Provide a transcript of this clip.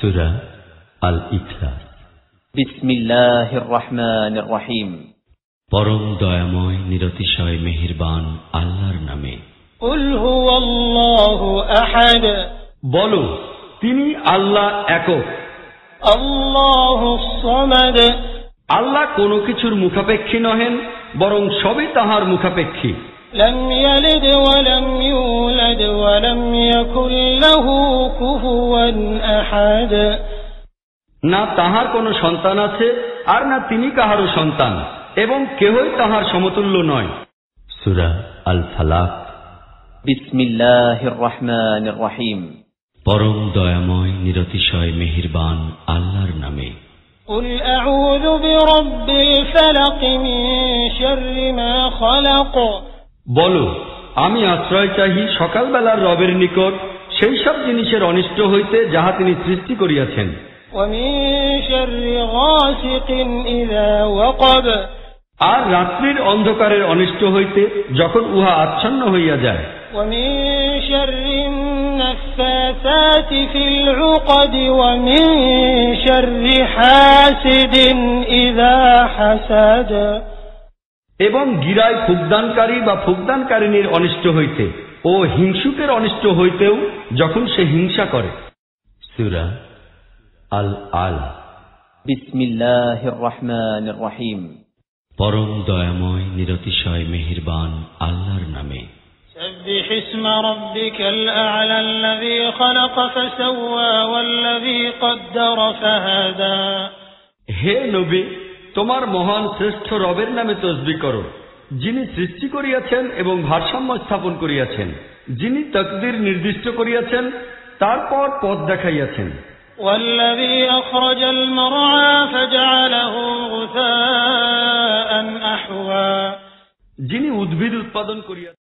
সূরা আল ইখলাস। বিসমিল্লাহির রহমানির রহিম। পরম দয়াময় নিরতিশয় মেহেরবান আল্লাহর নামে। কুল হুয়াল্লাহু আহাদ। বলো, তিনি আল্লাহ একক। আল্লাহুস সামাদ। আল্লাহ কোনো কিছুর মুখাপেক্ষী নহেন, বরং সবই তাহার মুখাপেক্ষী। লাম ইয়ালিদ ওয়া লাম ইউলাদ ওয়া লাম ইয়াকুল লাহু কুফুয়ান আহাদ। না তাহার কোনো সন্তান আছে, আর না তিনি কাহারও সন্তান, এবং কেহই তাহার সমতুল্য নয়। সূরা আল ফালাক। বিসমিল্লাহির রহমানির রহিম। পরম দয়াময় নিরতিশয় মেহেরবান আল্লাহর নামে। কুল আউযু বিরাব্বিল ফালাক মিন শাররি মা খালাক। বলো, আমি আশ্রয় চাহি সকালবেলার রবের নিকট সেই সব জিনিসের অনিষ্ট হইতে যাহা তিনি সৃষ্টি করিয়াছেন। ওয়া মিন শাররি গাসিকিন ইযা ওয়াকাব। আর রাত্রির অন্ধকারের অনিষ্ট হইতে যখন উহা আচ্ছন্ন হইয়া যায়। ওয়া মিন শাররিন নাফাসাতি ফিল উকদ ওয়া মিন শাররি হাসিদিন ইযা হাসাদ। এবং গিরায় ফুকদানকারী বা ফুকদানকারিনীর অনিষ্ট হইতে ও হিংসুকের অনিষ্ট হইতেও যখন সে হিংসা করে। সূরা আল আল। বিসমিল্লাহির রহমানির রহিম। পরম দয়াময় নিরতিশয় মেহেরবান আল্লাহর নামে। سبح اسم ربك الأعلى الذي خلق فسوى والذي قدر فهدى। হে নবী, তোমার মহান শ্রেষ্ঠ রবের নামে তসবিহ করো, যিনি সৃষ্টি করিয়াছেন এবং ভারসাম্য স্থাপন করিয়াছেন, যিনি তাকদীর নির্দিষ্ট করিয়াছেন, তারপর পথ দেখাইয়াছেন। والذي أخرج المرعى فجعله غثاء أحوى। যিনি উদ্ভিদ উৎপাদন করিয়াছেন